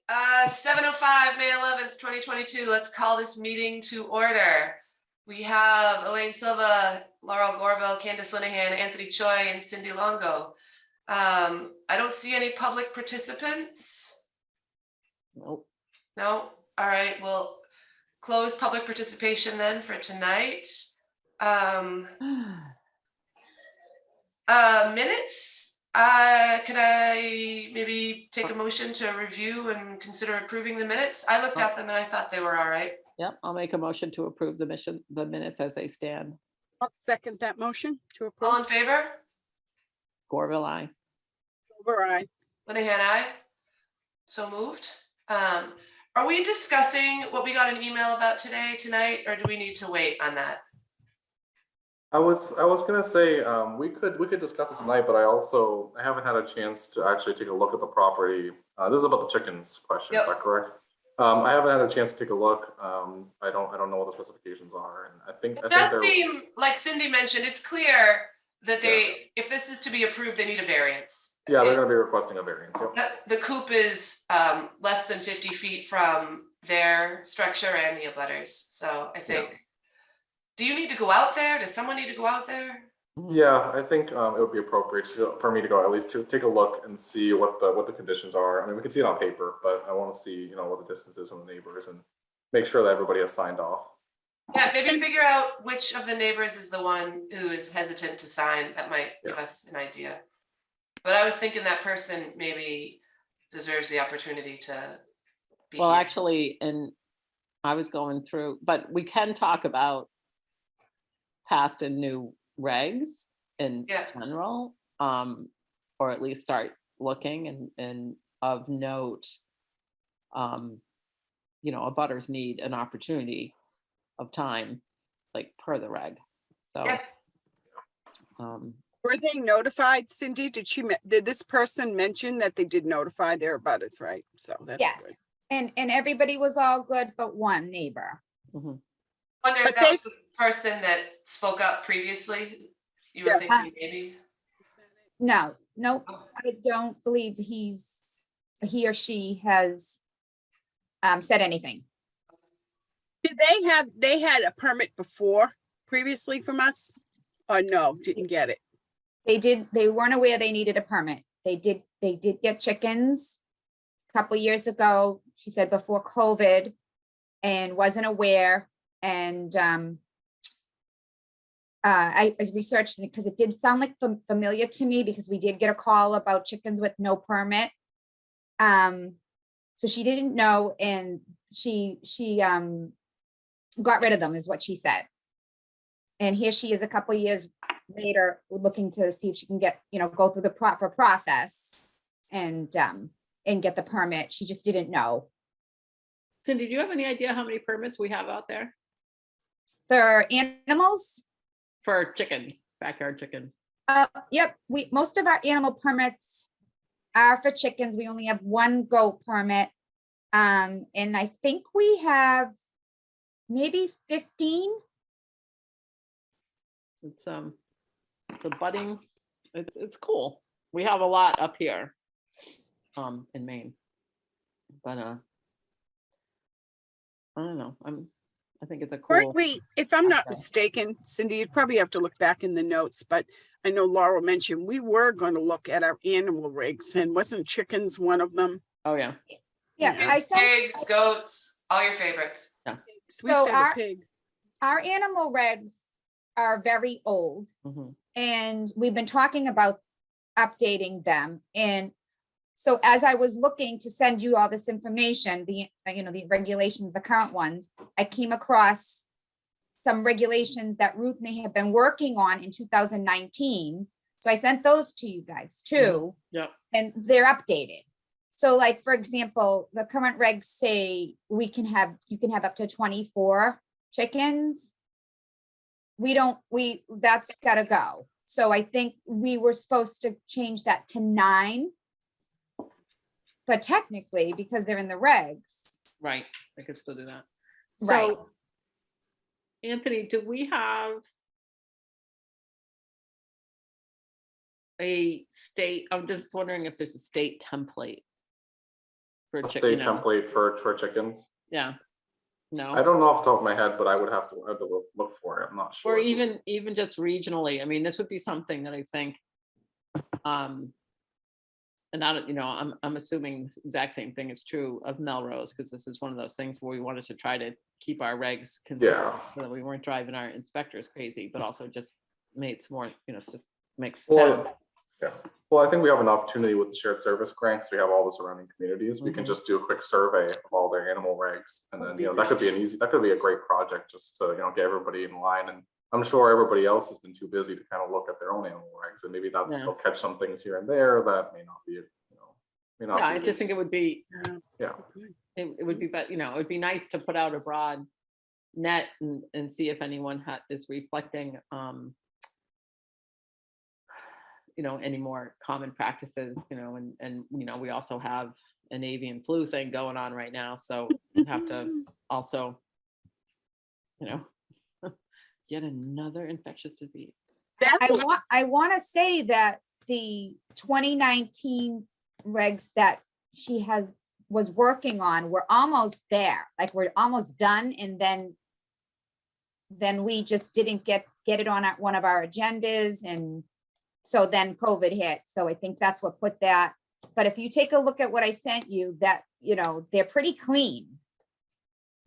7:05, May 11th, 2022. Let's call this meeting to order. We have Elaine Silva, Laurel Gorville, Candace Linehan, Anthony Choi, and Cindy Longo. I don't see any public participants. Nope. No? All right, we'll close public participation then for tonight. Minutes. Could I maybe take a motion to review and consider approving the minutes? I looked at them and I thought they were all right. Yep, I'll make a motion to approve the minutes as they stand. I'll second that motion to approve. All in favor? Gorville, aye. Over aye. Linehan, aye. So moved. Are we discussing what we got an email about tonight, or do we need to wait on that? I was gonna say we could discuss it tonight, but I haven't had a chance to actually take a look at the property. This is about the chickens question. Yep. Is that correct? I haven't had a chance to take a look. I don't know what the specifications are, and I think does seem like Cindy mentioned. It's clear that if this is to be approved, they need a variance. Yeah, they're going to be requesting a variance. Yep. The coop is less than 50 feet from their structure and the abutters. So I think. Yeah. Do you need to go out there? Does someone need to go out there? Yeah, I think it would be appropriate for me to go at least to take a look and see what the conditions are. I mean, we can see it on paper, but I want to see what the distance is from the neighbors and make sure that everybody has signed off. Yeah, maybe figure out which of the neighbors is the one who is hesitant to sign. That might give us an idea. But I was thinking that person maybe deserves the opportunity to be here. Actually, and I was going through, but we can talk about past and new regs in general, or at least start looking and of note, abutters need an opportunity of time, like per the reg. So, were they notified, Cindy? Did this person mention that they did notify their abutters, right? So that's good. And everybody was all good, but one neighbor. Mm-hmm. I wonder if that was the person that spoke up previously. You were thinking maybe? No, I don't believe he or she has said anything. Did they had a permit previously from us? Or no, didn't get it? They weren't aware they needed a permit. They did get chickens a couple years ago, she said, before COVID, and wasn't aware. And I researched it because it did sound like familiar to me, because we did get a call about chickens with no permit. So she didn't know, and she got rid of them, is what she said. And here she is a couple of years later looking to see if she can get, go through the proper process and get the permit. She just didn't know. Cindy, do you have any idea how many permits we have out there? For animals? For chickens, backyard chickens. Yep, most of our animal permits are for chickens. We only have one goat permit. And I think we have maybe 15. It's a budding, it's cool. We have a lot up here in Maine. But I don't know. I think it's a cool. If I'm not mistaken, Cindy, you'd probably have to look back in the notes, but I know Laura mentioned we were going to look at our animal regs, and wasn't chickens one of them? Oh yeah. Yeah, I said pigs, goats, all your favorites. Yeah. We still have a pig. Our animal regs are very old, and we've been talking about updating them. And so as I was looking to send you all this information, the regulations, the current ones, I came across some regulations that Ruth may have been working on in 2019. So I sent those to you guys too. Yeah. And they're updated. So like, for example, the current regs say you can have up to 24 chickens. That's gotta go. So I think we were supposed to change that to 9. But technically, because they're in the regs. Right, I could still do that. Right. So, Anthony, do we have a state? I'm just wondering if there's a state template for A chick, state template for chickens. Yeah. I No, don't know off the top of my head, but I would have to look for it. I'm not sure. or even just regionally. I mean, this would be something that I think, and I don't, I'm assuming the exact same thing is true of Melrose, because this is one of those things where we wanted to try to keep our regs consistent so that we weren't driving our inspectors crazy, but also just made some more, it just makes sense. Well, yeah. Well, I think we have an opportunity with the shared service grant, because we have all the surrounding communities. We can just do a quick survey of all their animal regs, and then that could be a great project just to get everybody in line. And I'm sure everybody else has been too busy to kind of look at their own animal regs, and maybe they'll catch some things here and there that may not be, I just think it would be, yeah. it would be, but it would be nice to put out a broad net and see if anyone is reflecting, any more common practices, and we also have an avian flu thing going on right now, so we have to also, yet another infectious disease. I want to say that the 2019 regs that she was working on, we're almost there. Like, we're almost done, and then we just didn't get it on one of our agendas, and so then COVID hit. So I think that's what put that. But if you take a look at what I sent you, that they're pretty clean.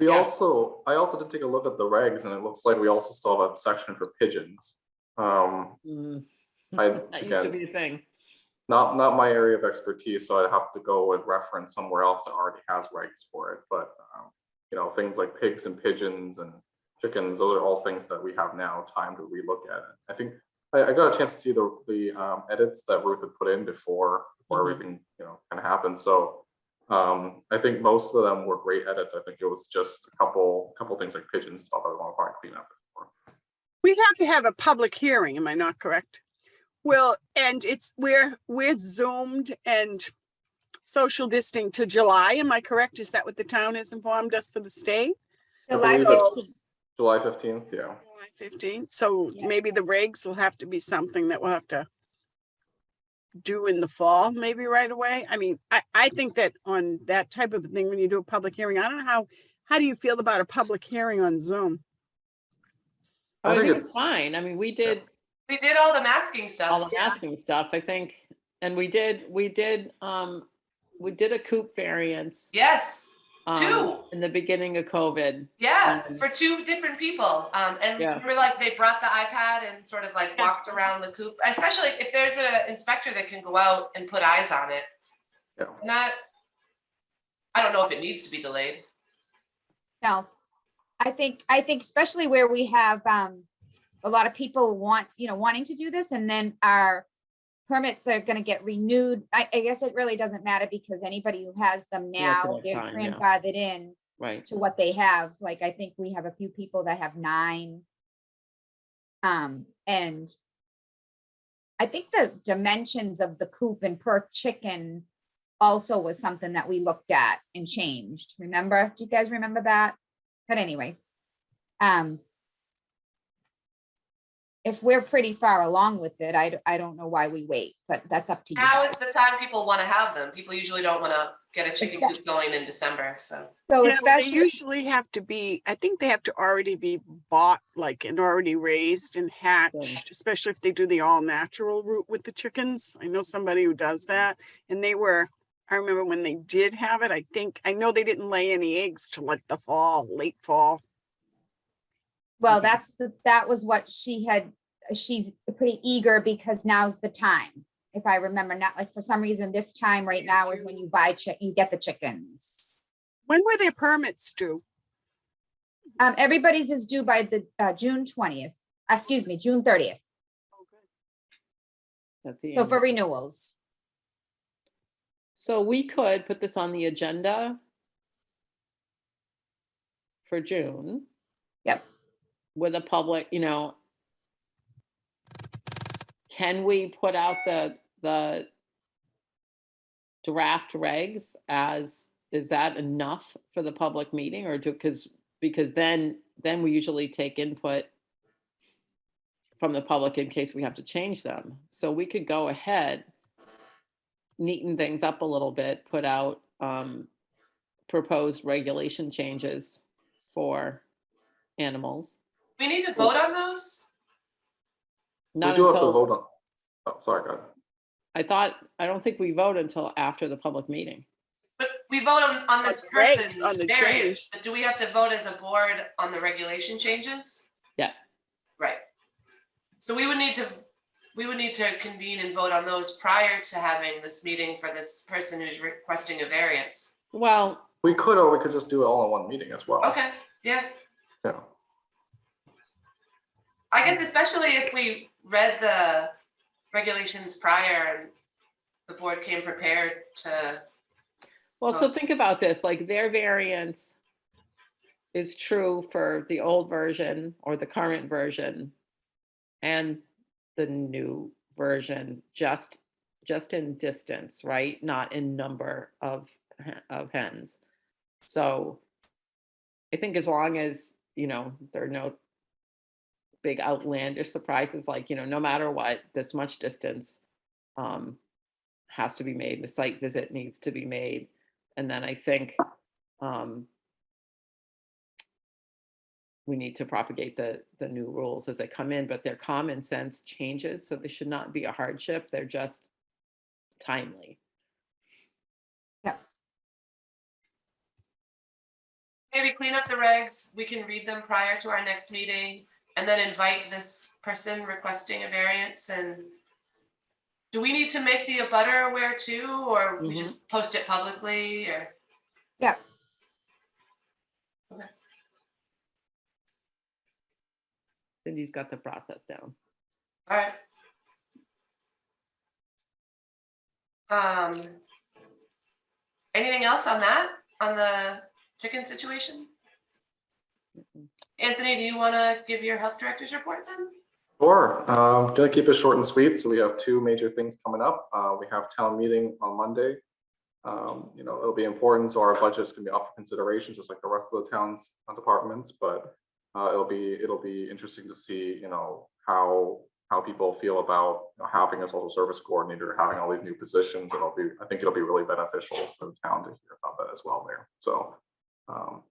I also did take a look at the regs, and it looks like we also still have a section for pigeons. That used to be a thing. Not my area of expertise, so I'd have to go and reference somewhere else that already has regs for it. But things like pigs and pigeons and chickens, those are all things that we have now time to relook at. I think I got a chance to see the edits that Ruth had put in before everything kind of happened. So I think most of them were great edits. I think it was just a couple things like pigeons and stuff that we want to probably clean up before. We have to have a public hearing, am I not correct? Well, and we're zoomed and social distancing to July, am I correct? Is that what the town has informed us for the state? July I believe 15th. it's July 15th, yeah. July 15th. So Yeah. maybe the regs will have to be something that we'll have to do in the fall, maybe right away. I mean, I think that on that type of thing, when you do a public hearing, I don't know how do you feel about a public hearing on Zoom? I think it's fine. I mean, we did all the masking stuff. all the masking stuff, I think, and we did a coop variance. Yes, 2 in the beginning of COVID. Yeah, for 2 different people. And remember, like, they brought the iPad and sort of like walked around the coop, especially if there's an inspector that can go out and put eyes on it. Yeah. And that, I don't know if it needs to be delayed. No, I think especially where we have a lot of people wanting to do this, and then our permits are going to get renewed. I guess it really doesn't matter, because anybody who has them now, they're grandfathered in to what they have. Like, I think we have a few people that have 9. And I think the dimensions of the coop and per chicken also was something that we looked at and changed. Remember? Do you guys remember that? But anyway, if we're pretty far along with it, I don't know why we wait, but that's up to you. Now is the time people want to have them. People usually don't want to get a chicken coop going in December. So They usually have to be, I think they have to already be bought, like, and already raised and hatched, especially if they do the all natural route with the chickens. I know somebody who does that, and I remember when they did have it, I know they didn't lay any eggs till like the late fall. Well, that was what she's pretty eager, because now's the time. If I remember, not like, for some reason, this time right now is when you you get the chickens. When were their permits due? Everybody's is due by the June 20th, June 30th. So for renewals. So we could put this on the agenda for June. Yep. With a public, can we put out the draft regs is that enough for the public meeting, or because then we usually take input from the public in case we have to change them. So we could go ahead, neaten things up a little bit, put out proposed regulation changes for animals. We need to vote on those? We Not do have to until, vote on, oh, sorry, go ahead. I don't think we vote until after the public meeting. But we vote on this the regs, person's on the variance, change. but do we have to vote as a board on the regulation changes? Yes. Right. So we would need to convene and vote on those prior to having this meeting for this person who's requesting a variance. Well, We could, or we could just do it all in one meeting as well. Okay, yeah. Yeah. I guess especially if we read the regulations prior and the board came prepared to. well, so think about this, like their variance is true for the old version or the current version and the new version, just in distance, right? Not in number of hens. So I think as long as, there are no big outlandish surprises, like, no matter what, this much distance has to be made, the site visit needs to be made. And then I think we need to propagate the new rules as they come in, but they're common sense changes, so they should not be a hardship. They're just timely. Maybe clean up the regs. We can read them prior to our next meeting and then invite this person requesting a variance. And do we need to make the abutter aware too, or we just post it publicly, or? Yeah. Okay. Cindy's got the process down. All right. Anything else on that, on the chicken situation? Anthony, do you want to give your health director's report then? Sure. Gonna keep it short and sweet. So we have two major things coming up. We have town meeting on Monday. It'll be important, so our budget's gonna be up for consideration, just like the rest of the town's departments. But it'll be interesting to see, how people feel about having a social service coordinator, having all these new positions. I think it'll be really beneficial for the town to hear about that as well there. So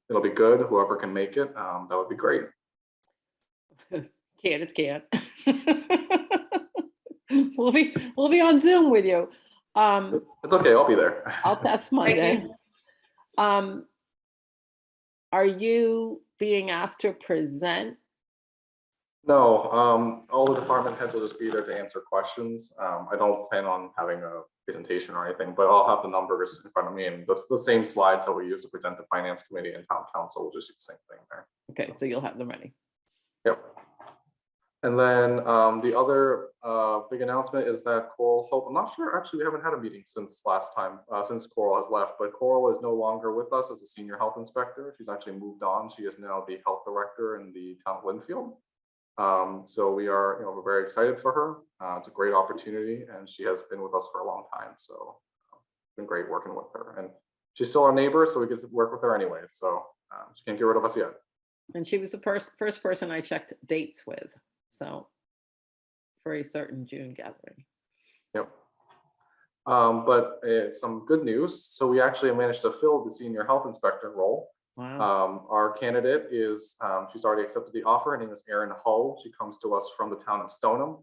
it'll be good. Whoever can make it, that would be great. Candace can't. We'll be on Zoom with you. It's okay, I'll be there. I'll test Monday. Are you being asked to present? No, all the department heads will just be there to answer questions. I don't plan on having a presentation or anything, but I'll have the numbers in front of me, and the same slides that we use to present the finance committee and town council. We'll just use the same thing there. Okay, so you'll have them ready. Yep. And then the other big announcement is that Coral Hope, I'm not sure, actually, we haven't had a meeting since last time, since Coral has left, but Coral is no longer with us as a senior health inspector. She's actually moved on. She is now the health director in the town of Linfield. So we're very excited for her. It's a great opportunity, and she has been with us for a long time. So it's been great working with her, and she's still our neighbor, so we get to work with her anyway. So she can't get rid of us yet. And she was the first person I checked dates with. So for a certain June gathering. Yep. But some good news. So we actually managed to fill the senior health inspector role. Wow. Our candidate is, she's already accepted the offer. Her name is Erin Hull. She comes to us from the town of Stoneham.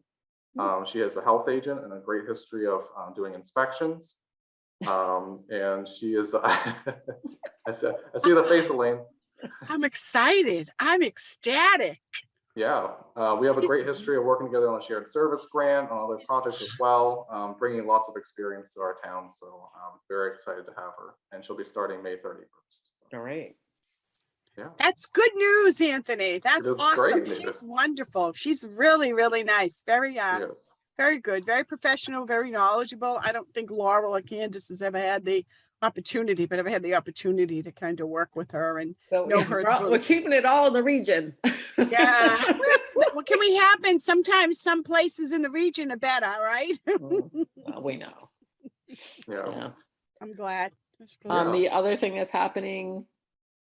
She has a health agent and a great history of doing inspections. And she is, I see the face, Elaine. I'm excited. I'm ecstatic. Yeah, we have a great history of working together on a shared service grant, on other projects as well, bringing lots of experience to our town. So I'm very excited to have her, and she'll be starting May 31st. All right. Yeah. That's good news, Anthony. That's awesome. She's She's wonderful. She's really, really nice. Very, very good, very professional, very knowledgeable. I don't think Laurel or Candace has ever had the opportunity, but I've had the opportunity to kind of work with her and know her. We're keeping it all in the region. Yeah. What can we happen? Sometimes some places in the region are better, right? Well, we know. Yeah. I'm glad. The other thing that's happening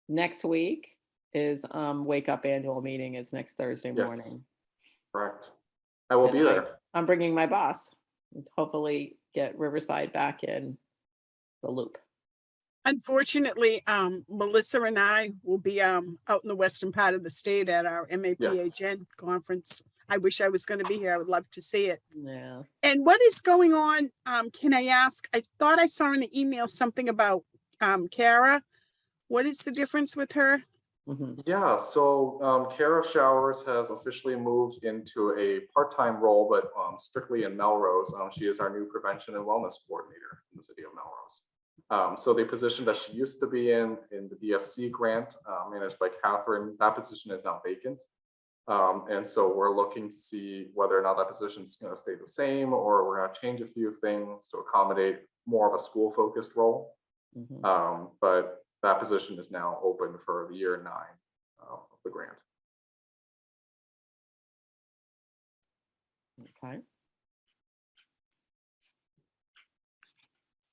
next week is Wake Up annual meeting is next Thursday morning. Correct. I will be there. I'm bringing my boss. Hopefully get Riverside back in the loop. Unfortunately, Melissa and I will be out in the western part of the state at our MAPHN conference. I wish I was going to be here. I would love to see it. Yeah. And what is going on? Can I ask? I thought I saw in an email something about Kara. What is the difference with her? Yeah, so Kara Showers has officially moved into a part-time role, but strictly in Melrose. She is our new prevention and wellness coordinator in the city of Melrose. So the position that she used to be in the DFC grant managed by Catherine, that position is now vacant. And so we're looking to see whether or not that position is going to stay the same, or we're going to change a few things to accommodate more of a school-focused role. But that position is now open for the year 9 of the grant. Okay.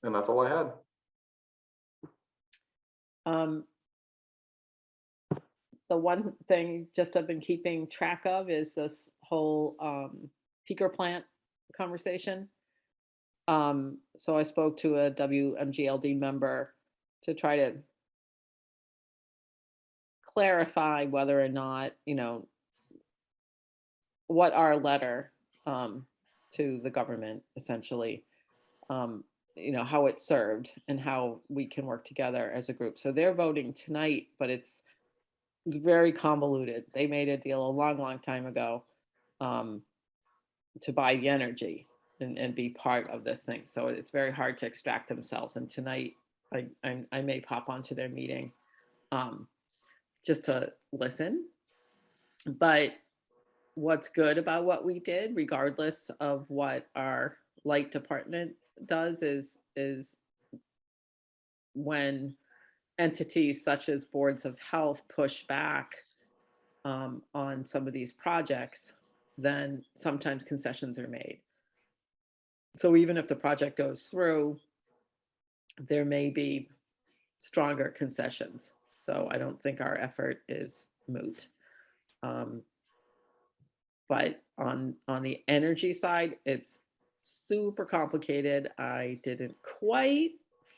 And that's all I had. The one thing just I've been keeping track of is this whole peaker plant conversation. So I spoke to a WMGLD member to try to clarify whether or not, what our letter to the government essentially, how it served and how we can work together as a group. So they're voting tonight, but it's very convoluted. They made a deal a long time ago to buy the energy and be part of this thing. So it's very hard to extract themselves. And tonight I may pop onto their meeting just to listen. But what's good about what we did, regardless of what our light department does, is when entities such as boards of health push back on some of these projects, then sometimes concessions are made. So even if the project goes through, there may be stronger concessions. So I don't think our effort is moot. But on the energy side, it's super complicated. I didn't quite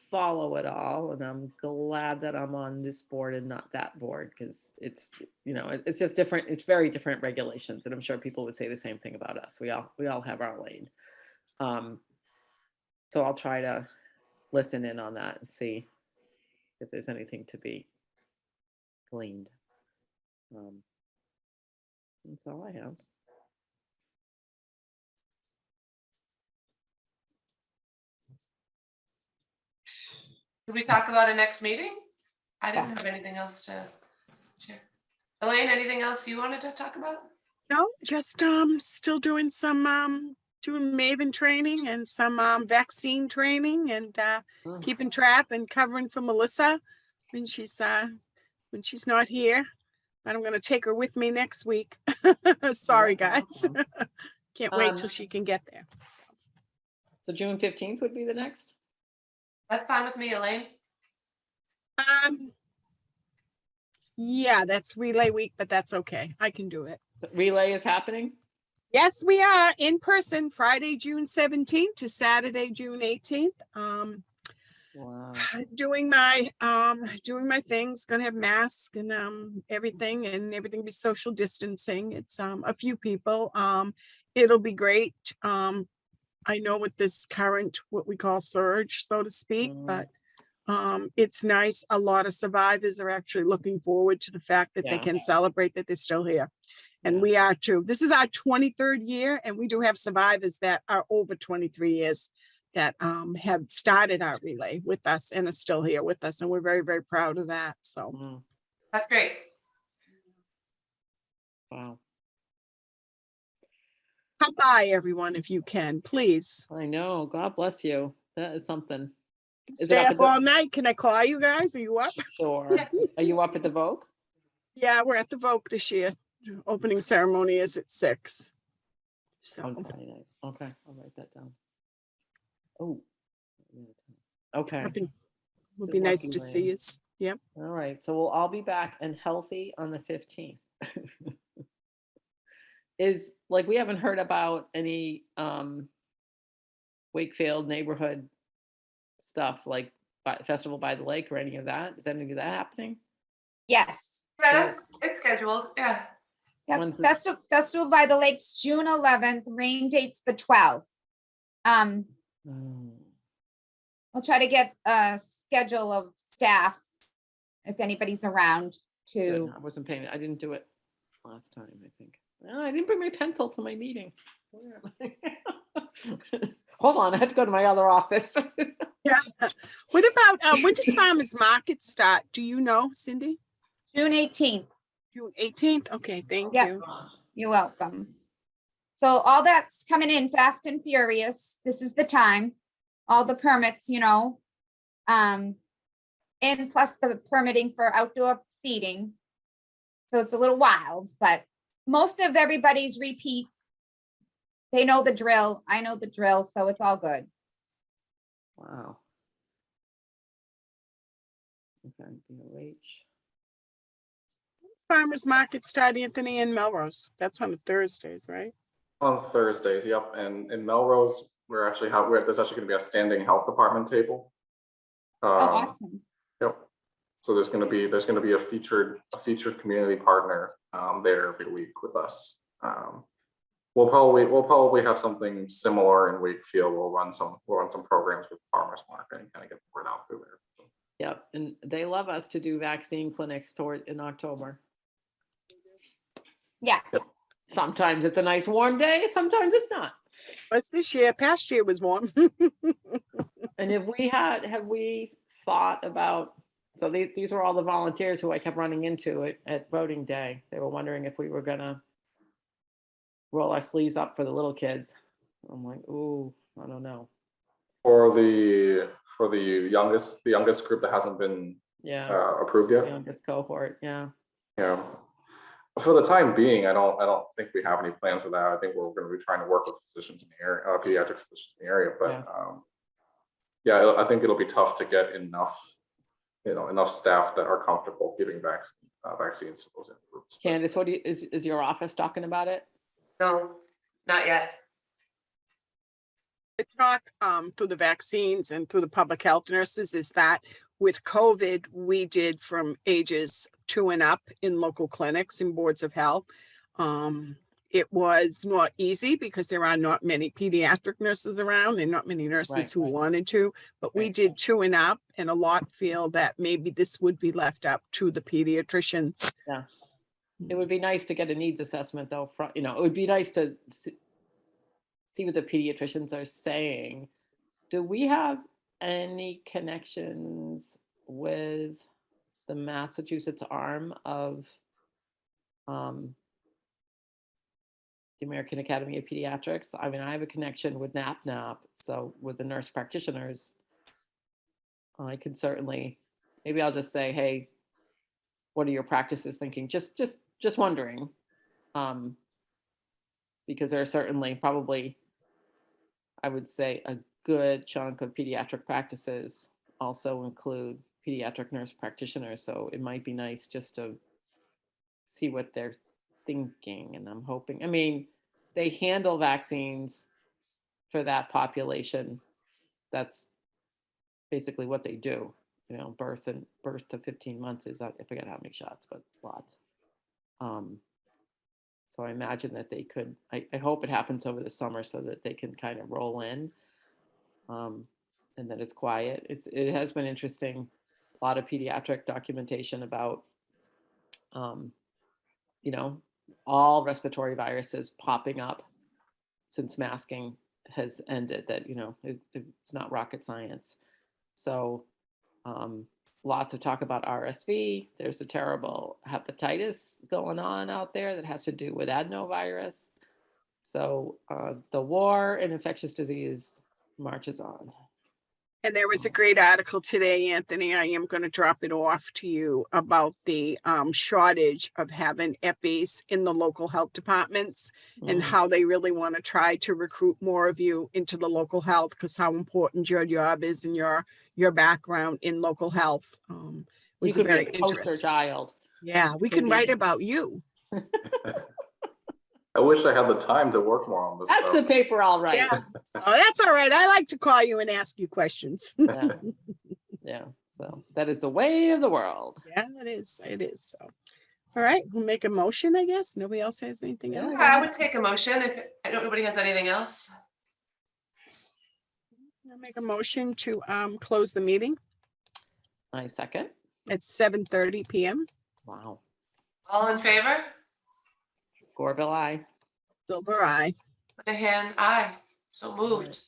follow it all, and I'm glad that I'm on this board and not that board, because it's it's just different. It's very different regulations, and I'm sure people would say the same thing about us. We all have our lane. So I'll try to listen in on that and see if there's anything to be gleaned. That's all I have. Did we talk about a next meeting? I didn't have anything else to share. Elaine, anything else you wanted to talk about? No, just still doing some doing Maven training and some vaccine training, and keeping track and covering for Melissa when she's not here. And I'm gonna take her with me next week. Sorry, guys. Can't wait till she can get there. So June 15th would be the next? That's fine with me, Elaine. Yeah, that's relay week, but that's okay. I can do it. So relay is happening? Yes, we are in person Friday, June 17th to Saturday, June 18th. Wow. Doing my things, gonna have masks and everything be social distancing. It's a few people. It'll be great. I know with this current, what we call surge, so to speak, but it's nice. A lot of survivors are actually looking forward to the fact that they can celebrate that they're still here. And we are too. This is our 23rd year, and we do have survivors that are over 23 years that have started our relay with us and are still here with us. And we're very, very proud of that. So that's great. Wow. Come by, everyone, if you can, please. I know. God bless you. That is something. Is Stay it up all night. Can I call you guys? Are you up? Sure. Are you up at the Vogue? Yeah, we're at the Vogue this year. Opening ceremony is at 6. So Okay, I'll write that down. Oh, okay. Would be nice to see you. Yep. All right. So we'll all be back and healthy on the 15th. We haven't heard about any Wakefield neighborhood stuff, like Festival by the Lake or any of that? Is any of that happening? Yes. Yeah, it's scheduled, yeah. Yep. When's the- Festival by the Lakes, June 11th, rain date's the 12th. We'll try to get a schedule of staff if anybody's around Good. to, I wasn't paying, I didn't do it last time, I think. No, I didn't bring my pencil to my meeting. Where am I? Hold on, I have to go to my other office. Yeah. What about, when does farmers market start? Do you know, Cindy? June 18th. June 18th? Okay, thank Yep. you. You're welcome. So all that's coming in fast and furious. This is the time. All the permits, you know. And plus the permitting for outdoor seating. So it's a little wild, but most of everybody's repeat. They know the drill. I know the drill, so it's all good. Wow. Okay, BOH. Farmers market start, Anthony, in Melrose. That's on Thursdays, right? On Thursdays, yep. And in Melrose, there's actually going to be a standing health department table. Oh, awesome. Yep. So there's going to be a featured community partner there every week with us. We'll probably have something similar in Wakefield. We'll run some programs with farmers market and kind of get the word out through there. Yep, and they love us to do vaccine clinics in October. Yeah. Sometimes it's a nice warm day, sometimes it's not. What's this year? Past year was warm. And have we thought about, so these were all the volunteers who I kept running into at voting day. They were wondering if we were gonna roll our sleeves up for the little kids. I'm like, ooh, I don't know. For the youngest group that hasn't been approved yet. Youngest cohort, yeah. Yeah. For the time being, I don't think we have any plans for that. I think we're going to be trying to work with physicians in the area, pediatric physicians in the area. But yeah, I think it'll be tough to get enough staff that are comfortable giving vaccines to those groups. Candace, is your office talking about it? No, not yet. The talk through the vaccines and through the public health nurses is that with COVID, we did from ages 2 and up in local clinics and boards of health. It was not easy because there are not many pediatric nurses around and not many nurses who wanted to, but we did 2 and up, and a lot feel that maybe this would be left up to the pediatricians. Yeah. It would be nice to get a needs assessment though, it would be nice to see what the pediatricians are saying. Do we have any connections with the Massachusetts arm of the American Academy of Pediatrics? I mean, I have a connection with NAPNAP, so with the nurse practitioners, I can certainly, maybe I'll just say, hey, what are your practices thinking? Just wondering, because there are certainly probably, I would say, a good chunk of pediatric practices also include pediatric nurse practitioners. So it might be nice just to see what they're thinking. And I'm hoping, I mean, they handle vaccines for that population. That's basically what they do. Birth to 15 months is, I forget how many shots, but lots. So I imagine that they could, I hope it happens over the summer so that they can kind of roll in and that it's quiet. It has been interesting. A lot of pediatric documentation about, all respiratory viruses popping up since masking has ended, that, it's not rocket science. So lots of talk about RSV. There's a terrible hepatitis going on out there that has to do with adenovirus. So the war in infectious disease marches on. And there was a great article today, Anthony, I am going to drop it off to you, about the shortage of having EPIs in the local health departments and how they really want to try to recruit more of you into the local health, because how important your job is and your background in local health. Was You could very be a poster interesting. child. Yeah, we can write about you. I wish I had the time to work more on this. That's the paper, all right. Yeah. Oh, that's all right. I like to call you and ask you questions. Yeah. Yeah, so that is the way of the world. Yeah, it is. It is. So, all right, we'll make a motion, I guess. Nobody else has anything Yeah, else. I would take a motion if nobody has anything else. I'll make a motion to close the meeting I second. at 7:30 p.m. Wow. All in favor? Gorville, I. Silver eye. Linehan, aye. So moved.